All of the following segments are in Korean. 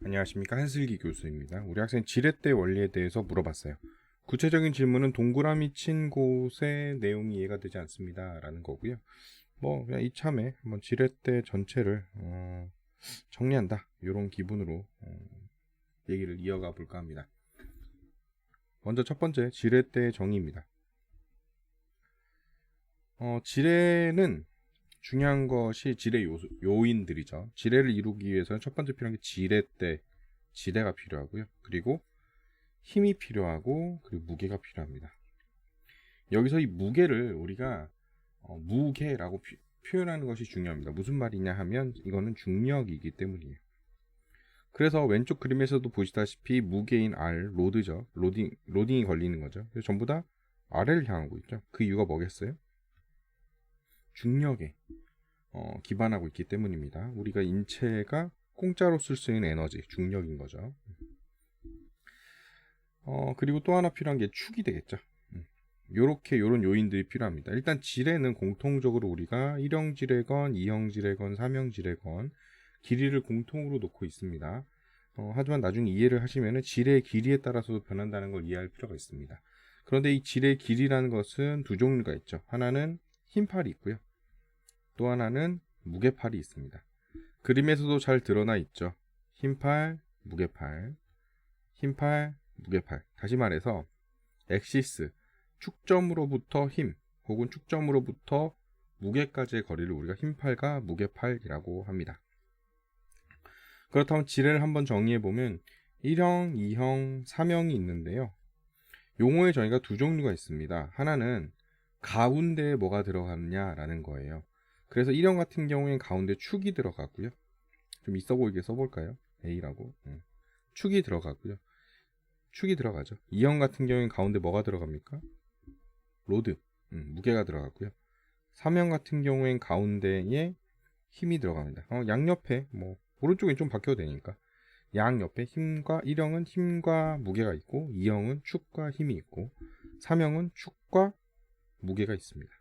안녕하십니까, 한슬기 교수입니다. 우리 학생 지렛대 원리에 대해서 물어봤어요. 구체적인 질문은 동그라미 친 곳의 내용이 이해가 되지 않습니다 라는 거고요. 그냥 이참에 한번 지렛대 전체를 정리한다, 이런 기분으로 얘기를 이어가 볼까 합니다. 먼저 첫 번째, 지렛대의 정의입니다. 지뢰는 중요한 것이 지뢰 요인들이죠. 지뢰를 이루기 위해서는 첫 번째 필요한 게 지뢰가 필요하고요. 그리고 힘이 필요하고, 그리고 무게가 필요합니다. 여기서 이 무게를 우리가 무게라고 표현하는 것이 중요합니다. 무슨 말이냐 하면 이거는 중력이기 때문이에요. 그래서 왼쪽 그림에서도 보시다시피 무게인 R, 로드죠. 로딩이 걸리는 거죠. 그래서 전부 다 R을 향하고 있죠. 그 이유가 뭐겠어요? 중력에 기반하고 있기 때문입니다. 우리가 인체가 공짜로 쓸 수 있는 에너지, 중력인 거죠. 그리고 또 하나 필요한 게 축이 되겠죠. 요런 요인들이 필요합니다. 일단 지뢰는 공통적으로 우리가 1형 지뢰건, 2형 지뢰건, 3형 지뢰건 길이를 공통으로 놓고 있습니다. 하지만 나중에 이해를 하시면 지뢰의 길이에 따라서도 변한다는 걸 이해할 필요가 있습니다. 그런데 이 지뢰의 길이라는 것은 두 종류가 있죠. 하나는 흰팔이 있고요. 또 하나는 무게팔이 있습니다. 그림에서도 잘 드러나 있죠. 흰팔, 무게팔, 흰팔, 무게팔. 다시 말해서 엑시스, 축점으로부터 힘 혹은 축점으로부터 무게까지의 거리를 우리가 흰팔과 무게팔이라고 합니다. 그렇다면 지뢰를 한번 정의해보면 1형, 2형, 3형이 있는데요. 용어의 정의가 두 종류가 있습니다. 하나는 가운데에 뭐가 들어갔냐라는 거예요. 그래서 1형 같은 경우엔 가운데 축이 들어가고요. 좀 있어 보이게 써볼까요? A라고. 축이 들어가고요. 축이 들어가죠. 2형 같은 경우엔 가운데 뭐가 들어갑니까? 로드, 무게가 들어가고요. 3형 같은 경우엔 가운데에 힘이 들어갑니다. 양옆에 오른쪽엔 좀 바뀌어도 되니까 양옆에 힘과 1형은 힘과 무게가 있고 2형은 축과 힘이 있고 3형은 축과 무게가 있습니다.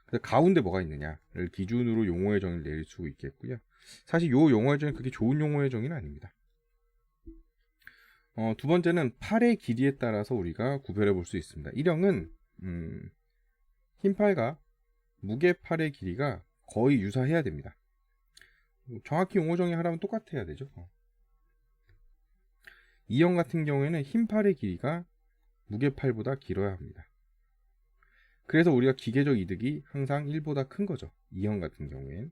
그래서 가운데 뭐가 있느냐를 기준으로 용어의 정의를 내릴 수 있겠고요. 사실 이 용어의 정의 그렇게 좋은 용어의 정의는 아닙니다. 두 번째는 팔의 길이에 따라서 우리가 구별해 볼 수 있습니다. 1형은 흰팔과 무게팔의 길이가 거의 유사해야 됩니다. 정확히 용어 정의하려면 똑같아야 되죠. 2형 같은 경우에는 흰팔의 길이가 무게팔보다 길어야 합니다. 그래서 우리가 기계적 이득이 항상 1보다 큰 거죠. 2형 같은 경우엔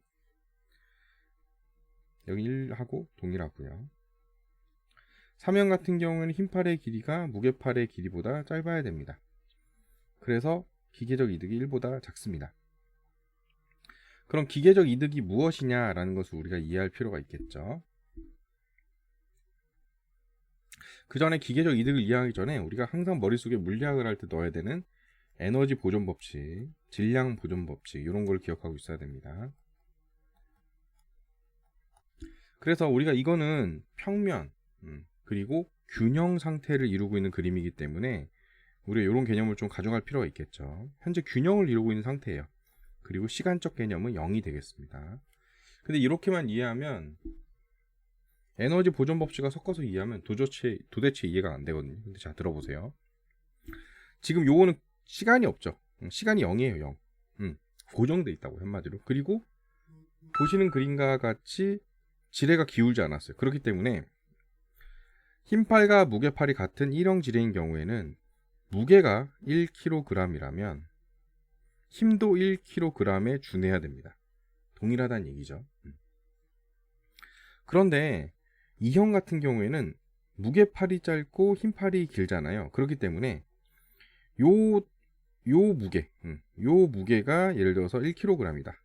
여기 1하고 동일하고요. 3형 같은 경우에는 흰팔의 길이가 무게팔의 길이보다 짧아야 됩니다. 그래서 기계적 이득이 1보다 작습니다. 그럼 기계적 이득이 무엇이냐라는 것을 우리가 이해할 필요가 있겠죠. 그 전에 기계적 이득을 이해하기 전에 우리가 항상 머릿속에 물리학을 할 때 넣어야 되는 에너지 보존 법칙, 질량 보존 법칙, 이런 걸 기억하고 있어야 됩니다. 그래서 우리가 이거는 평면, 그리고 균형 상태를 이루고 있는 그림이기 때문에 우리가 이런 개념을 좀 가져갈 필요가 있겠죠. 현재 균형을 이루고 있는 상태예요. 그리고 시간적 개념은 0이 되겠습니다. 근데 이렇게만 이해하면 에너지 보존 법칙과 섞어서 이해하면 도대체 이해가 안 되거든요. 근데 자, 들어보세요. 지금 요거는 시간이 없죠. 시간이 0이에요. 0. 고정돼 있다고, 한마디로. 그리고 보시는 그림과 같이 지뢰가 기울지 않았어요. 그렇기 때문에 흰팔과 무게팔이 같은 1형 지뢰인 경우에는 무게가 1kg이라면 힘도 1kg에 준해야 됩니다. 동일하다는 얘기죠. 그런데 2형 같은 경우에는 무게팔이 짧고 흰팔이 길잖아요. 그렇기 때문에 요 무게가 예를 들어서 1kg이다.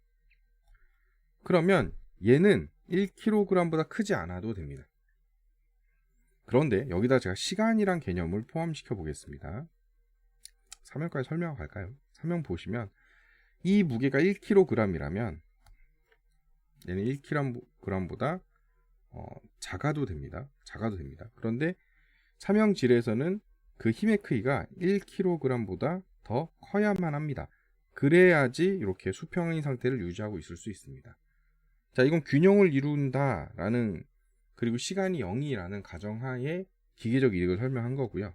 그러면 얘는 1kg보다 크지 않아도 됩니다. 그런데 여기다 제가 시간이란 개념을 포함시켜 보겠습니다. 3형까지 설명하고 갈까요? 3형 보시면 이 무게가 1kg이라면 얘는 1kg보다 작아도 됩니다. 그런데 3형 질에서는 그 힘의 크기가 1kg보다 더 커야만 합니다. 그래야지 이렇게 수평인 상태를 유지하고 있을 수 있습니다. 자, 이건 균형을 이룬다라는 그리고 시간이 0이라는 가정하에 기계적 이득을 설명한 거고요.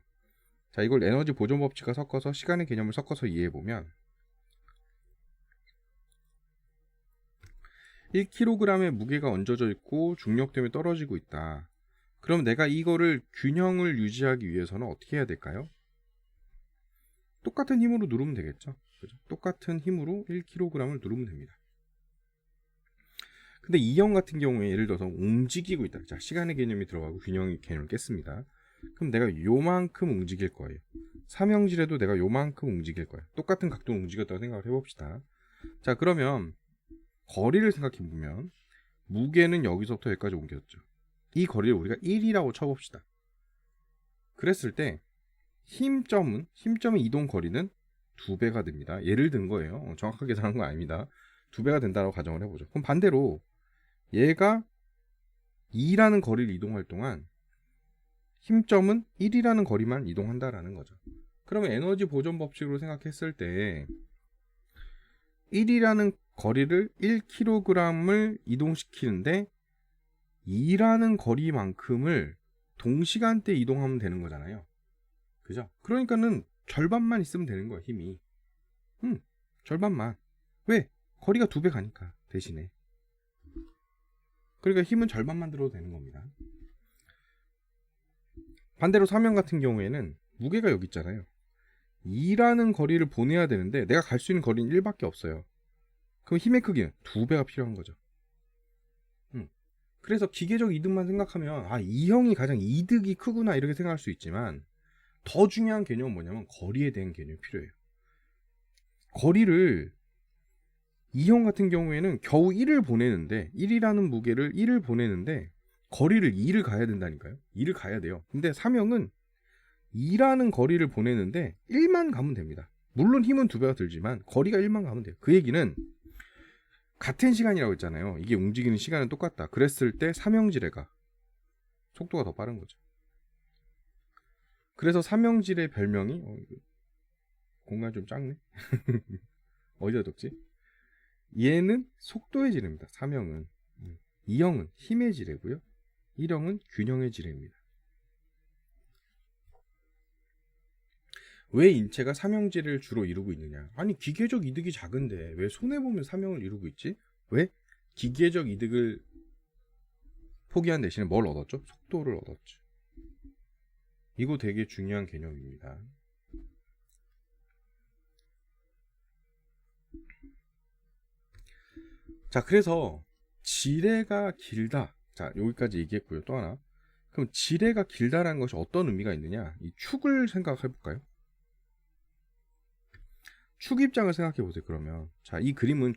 자, 이걸 에너지 보존 법칙과 섞어서 시간의 개념을 섞어서 이해해보면 1kg의 무게가 얹어져 있고 중력 때문에 떨어지고 있다. 그럼 내가 이거를 균형을 유지하기 위해서는 어떻게 해야 될까요? 똑같은 힘으로 누르면 되겠죠. 그죠? 똑같은 힘으로 1kg을 누르면 됩니다. 근데 이형 같은 경우에 예를 들어서 움직이고 있다. 자, 시간의 개념이 들어가고 균형의 개념을 깼습니다. 그럼 내가 요만큼 움직일 거예요. 삼형질에도 내가 요만큼 움직일 거예요. 똑같은 각도로 움직였다고 생각을 해봅시다. 자, 그러면 거리를 생각해보면 무게는 여기서부터 여기까지 옮겼죠. 이 거리를 우리가 1이라고 쳐봅시다. 그랬을 때 힘점의 이동 거리는 2배가 됩니다. 예를 든 거예요. 정확하게 계산한 건 아닙니다. 2배가 된다고 가정을 해보죠. 그럼 반대로 얘가 2라는 거리를 이동할 동안 힘점은 1이라는 거리만 이동한다라는 거죠. 그러면 에너지 보존 법칙으로 생각했을 때 1이라는 거리를 1kg을 이동시키는데 2라는 거리만큼을 동시간대 이동하면 되는 거잖아요. 그죠? 그러니까는 절반만 있으면 되는 거예요, 힘이. 절반만. 왜? 거리가 2배 가니까, 대신에. 그러니까 힘은 절반만 들어도 되는 겁니다. 반대로 사명 같은 경우에는 무게가 여기 있잖아요. 2라는 거리를 보내야 되는데 내가 갈 수 있는 거리는 1밖에 없어요. 그럼 힘의 크기는 2배가 필요한 거죠. 그래서 기계적 이득만 생각하면 이형이 가장 이득이 크구나 이렇게 생각할 수 있지만 더 중요한 개념은 뭐냐면 거리에 대한 개념이 필요해요. 거리를 이형 같은 경우에는 겨우 1을 보내는데 1이라는 무게를 1을 보내는데 거리를 2를 가야 된다니까요. 2를 가야 돼요. 근데 사명은 2라는 거리를 보내는데 1만 가면 됩니다. 물론 힘은 2배가 들지만 거리가 1만 가면 돼요. 그 얘기는 같은 시간이라고 했잖아요. 이게 움직이는 시간은 똑같다. 그랬을 때 삼형질해가 속도가 더 빠른 거죠. 그래서 삼형질의 별명이 공간이 좀 작네. 어디다 뒀지? 얘는 속도의 지뢰입니다. 삼형은. 이형은 힘의 지뢰고요. 일형은 균형의 지뢰입니다. 왜 인체가 삼형질을 주로 이루고 있느냐? 아니 기계적 이득이 작은데 왜 손해보면 삼형을 이루고 있지? 왜? 기계적 이득을 포기한 대신에 뭘 얻었죠? 속도를 얻었죠. 이거 되게 중요한 개념입니다. 자, 그래서 지뢰가 길다. 자, 여기까지 얘기했고요. 또 하나. 그럼 지뢰가 길다라는 것이 어떤 의미가 있느냐? 이 축을 생각해 볼까요? 축 입장을 생각해 보세요. 그러면 자, 이 그림은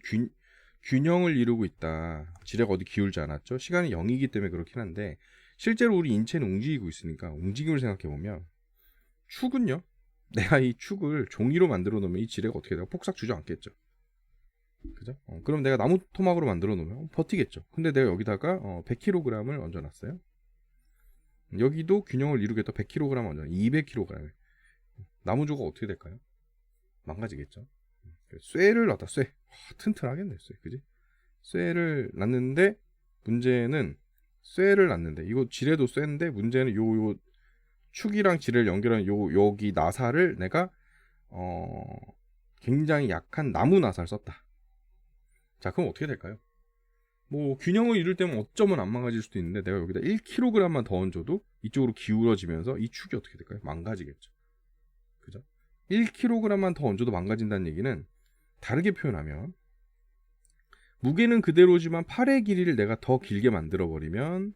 균형을 이루고 있다. 지뢰가 어디 기울지 않았죠? 시간이 0이기 때문에 그렇긴 한데 실제로 우리 인체는 움직이고 있으니까 움직임을 생각해 보면 축은요. 내가 이 축을 종이로 만들어 놓으면 이 지뢰가 어떻게 돼요? 폭삭 주저앉겠죠. 그죠? 그럼 내가 나무 토막으로 만들어 놓으면 버티겠죠. 근데 내가 여기다가 100kg을 얹어 놨어요. 여기도 균형을 이루겠다. 100kg 얹어 200kg. 나무조가 어떻게 될까요? 망가지겠죠. 쇠를 놨다. 쇠. 튼튼하겠네. 쇠. 그지? 쇠를 놨는데 문제는 쇠를 놨는데 이거 지뢰도 쇠인데 문제는 요 축이랑 지뢰를 연결한 여기 나사를 내가 굉장히 약한 나무 나사를 썼다. 자, 그럼 어떻게 될까요? 뭐 균형을 이룰 때면 어쩌면 안 망가질 수도 있는데 내가 여기다 1kg만 더 얹어도 이쪽으로 기울어지면서 이 축이 어떻게 될까요? 망가지겠죠. 그죠? 1kg만 더 얹어도 망가진다는 얘기는 다르게 표현하면 무게는 그대로지만 팔의 길이를 내가 더 길게 만들어 버리면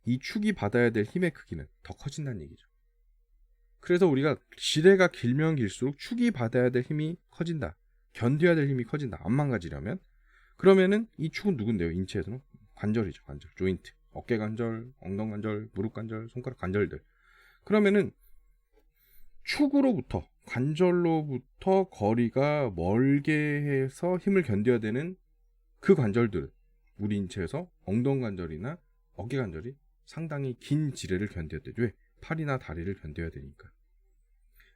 이 축이 받아야 될 힘의 크기는 더 커진다는 얘기죠. 그래서 우리가 지뢰가 길면 길수록 축이 받아야 될 힘이 커진다. 견뎌야 될 힘이 커진다. 안 망가지려면. 그러면은 이 축은 누군데요? 인체에서는 관절이죠. 관절, 조인트, 어깨 관절, 엉덩이 관절, 무릎 관절, 손가락 관절들. 그러면은 축으로부터 관절로부터 거리가 멀게 해서 힘을 견뎌야 되는 그 관절들, 우리 인체에서 엉덩이 관절이나 어깨 관절이 상당히 긴 지뢰를 견뎌야 돼. 왜? 팔이나 다리를 견뎌야 되니까.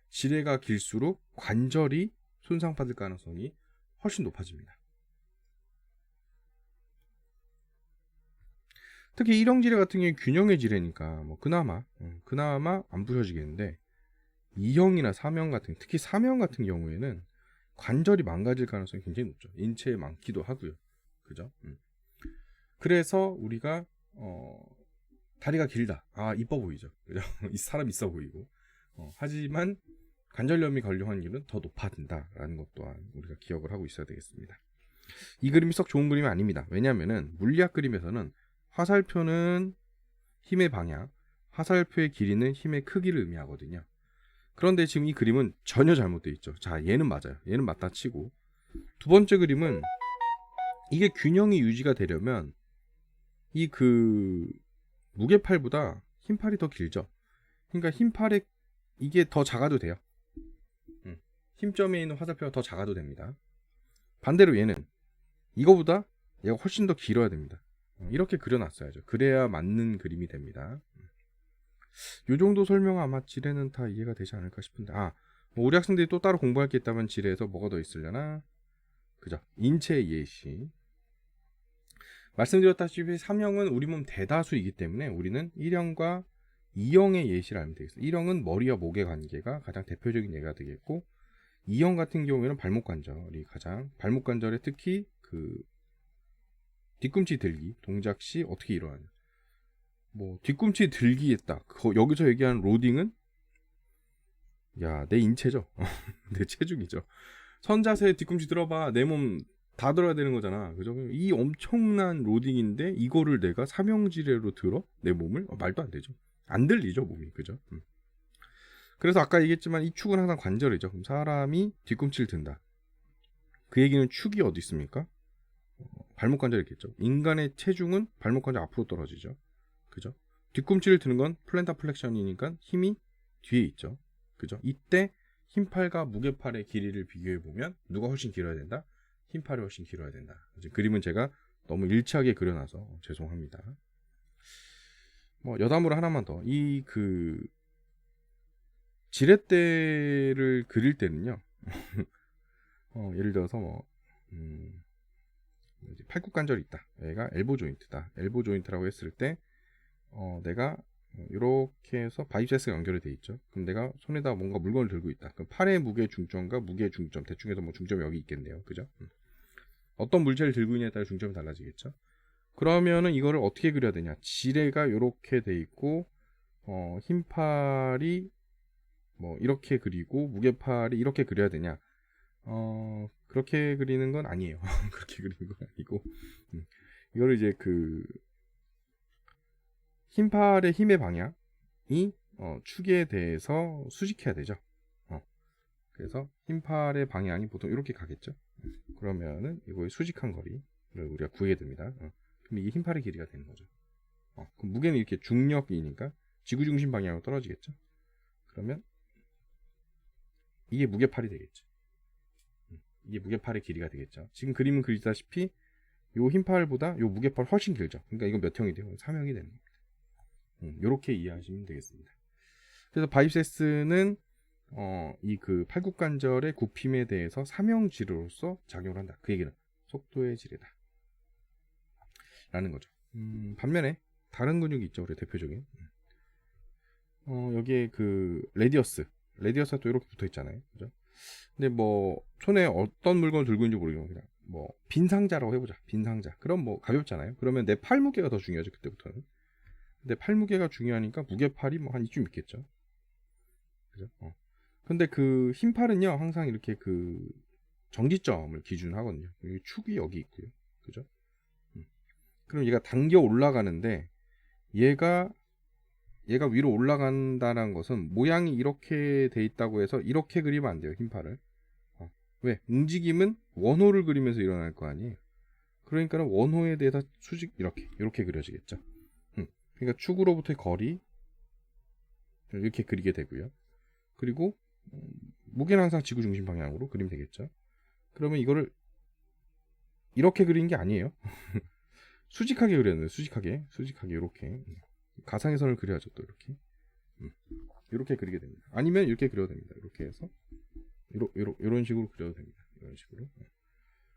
지뢰가 길수록 관절이 손상받을 가능성이 훨씬 높아집니다. 특히 일형지뢰 같은 경우에 균형의 지뢰니까 뭐 그나마 안 부셔지겠는데, 2형이나 3형 같은, 특히 3형 같은 경우에는 관절이 망가질 가능성이 굉장히 높죠. 인체에 많기도 하고요. 그죠? 그래서 우리가 다리가 길다. 아, 이뻐 보이죠. 그죠? 이 사람 있어 보이고. 하지만 관절염이 걸릴 확률은 더 높아진다라는 것 또한 우리가 기억을 하고 있어야 되겠습니다. 이 그림이 썩 좋은 그림은 아닙니다. 왜냐하면은 물리학 그림에서는 화살표는 힘의 방향, 화살표의 길이는 힘의 크기를 의미하거든요. 그런데 지금 이 그림은 전혀 잘못되어 있죠. 자, 얘는 맞아요. 얘는 맞다 치고, 두 번째 그림은 이게 균형이 유지가 되려면 이 그 무게팔보다 흰팔이 더 길죠. 그러니까 흰팔에 이게 더 작아도 돼요. 힘점에 있는 화살표가 더 작아도 됩니다. 반대로 얘는 이거보다 얘가 훨씬 더 길어야 됩니다. 이렇게 그려놨어야죠. 그래야 맞는 그림이 됩니다. 요 정도 설명 아마 지뢰는 다 이해가 되지 않을까 싶은데, 뭐 우리 학생들이 또 따로 공부할 게 있다면 지뢰에서 뭐가 더 있으려나? 그죠? 인체 예시. 말씀드렸다시피 3형은 우리 몸 대다수이기 때문에 우리는 1형과 2형의 예시를 알면 되겠습니다. 1형은 머리와 목의 관계가 가장 대표적인 예가 되겠고, 2형 같은 경우에는 발목 관절이 가장, 발목 관절에 특히 그 뒤꿈치 들기 동작 시 어떻게 일어나냐. 뭐 뒤꿈치 들기 했다. 여기서 얘기하는 로딩은 내 인체죠. 내 체중이죠. 선자세에 뒤꿈치 들어봐. 내 몸 다 들어야 되는 거잖아. 그죠? 이 엄청난 로딩인데 이거를 내가 삼형지뢰로 들어? 내 몸을? 말도 안 되죠. 안 들리죠, 몸이. 그죠? 그래서 아까 얘기했지만 이 축은 항상 관절이죠. 그럼 사람이 뒤꿈치를 든다. 그 얘기는 축이 어디 있습니까? 발목 관절이 있겠죠. 인간의 체중은 발목 관절 앞으로 떨어지죠. 그죠? 뒤꿈치를 드는 건 플랜타 플렉션이니까 힘이 뒤에 있죠. 그죠? 이때 흰팔과 무게팔의 길이를 비교해 보면 누가 훨씬 길어야 된다? 흰팔이 훨씬 길어야 된다. 이제 그림은 제가 너무 일치하게 그려놔서 죄송합니다. 뭐 여담으로 하나만 더. 이 그 지렛대를 그릴 때는요. 예를 들어서 뭐 팔굽관절이 있다. 얘가 엘보 조인트다. 엘보 조인트라고 했을 때 내가 이렇게 해서 바이셉스가 연결이 돼 있죠. 그럼 내가 손에다 뭔가 물건을 들고 있다. 그럼 팔의 무게 중점과 무게 중점, 대충 해서 뭐 중점이 여기 있겠네요. 그죠? 어떤 물체를 들고 있냐에 따라 중점이 달라지겠죠. 그러면은 이거를 어떻게 그려야 되냐? 지뢰가 이렇게 돼 있고 흰팔이 뭐 이렇게 그리고 무게팔이 이렇게 그려야 되냐? 그렇게 그리는 건 아니에요. 그렇게 그리는 건 아니고, 이거를 이제 그 흰팔의 힘의 방향이 축에 대해서 수직해야 되죠. 그래서 흰팔의 방향이 보통 이렇게 가겠죠. 그러면은 이거의 수직한 거리를 우리가 구해야 됩니다. 그럼 이게 흰팔의 길이가 되는 거죠. 그럼 무게는 이렇게 중력이니까 지구 중심 방향으로 떨어지겠죠. 그러면 이게 무게팔이 되겠죠. 이게 무게팔의 길이가 되겠죠. 지금 그림은 그리다시피 요 흰팔보다 요 무게팔 훨씬 길죠. 그러니까 이건 몇 형이 돼요? 3형이 되는 겁니다. 이렇게 이해하시면 되겠습니다. 그래서 바이셉스는 이 그 팔굽관절의 굽힘에 대해서 3형 지뢰로서 작용을 한다. 그 얘기는 속도의 지뢰다 라는 거죠. 반면에 다른 근육이 있죠. 우리 대표적인 여기에 그 레디어스가 또 이렇게 붙어 있잖아요. 그죠? 근데 뭐 손에 어떤 물건을 들고 있는지 모르겠고 그냥 뭐 빈 상자라고 해보자. 빈 상자. 그럼 뭐 가볍잖아요. 그러면 내 팔 무게가 더 중요하죠. 그때부터는. 근데 팔 무게가 중요하니까 무게팔이 뭐 한 이쯤 있겠죠. 그죠? 근데 그 흰팔은요 항상 이렇게 그 정지점을 기준으로 하거든요. 여기 축이 여기 있고요. 그죠? 그럼 얘가 당겨 올라가는데 얘가 위로 올라간다는 것은 모양이 이렇게 돼 있다고 해서 이렇게 그리면 안 돼요. 흰팔을. 왜? 움직임은 원호를 그리면서 일어날 거 아니에요. 그러니까 원호에 대해서 수직 이렇게 그려지겠죠. 그러니까 축으로부터의 거리 이렇게 그리게 되고요. 그리고 무게는 항상 지구 중심 방향으로 그리면 되겠죠. 그러면 이거를 이렇게 그리는 게 아니에요. 수직하게 그렸는데 수직하게 이렇게 가상의 선을 그려야죠. 또 이렇게 그리게 됩니다. 아니면 이렇게 그려도 됩니다. 이렇게 해서 이런 식으로 그려도 됩니다. 이런 식으로.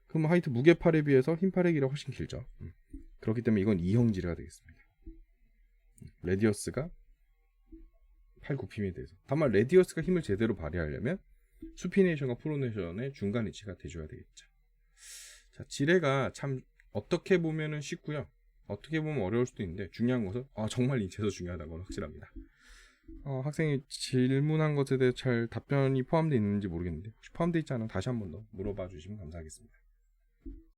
그럼 하여튼 무게팔에 비해서 흰팔의 길이가 훨씬 길죠. 그렇기 때문에 이건 2형 지뢰가 되겠습니다. 레디어스가 팔 굽힘에 대해서. 다만 레디어스가 힘을 제대로 발휘하려면 수피네이션과 프로네이션의 중간 위치가 돼줘야 되겠죠. 자, 지뢰가 참 어떻게 보면은 쉽고요. 어떻게 보면 어려울 수도 있는데 중요한 것은 정말 인체에서 중요하다는 건 확실합니다. 학생이 질문한 것에 대해 잘 답변이 포함되어 있는지 모르겠는데 혹시 포함되어 있지 않으면 다시 한 번 더 물어봐 주시면 감사하겠습니다.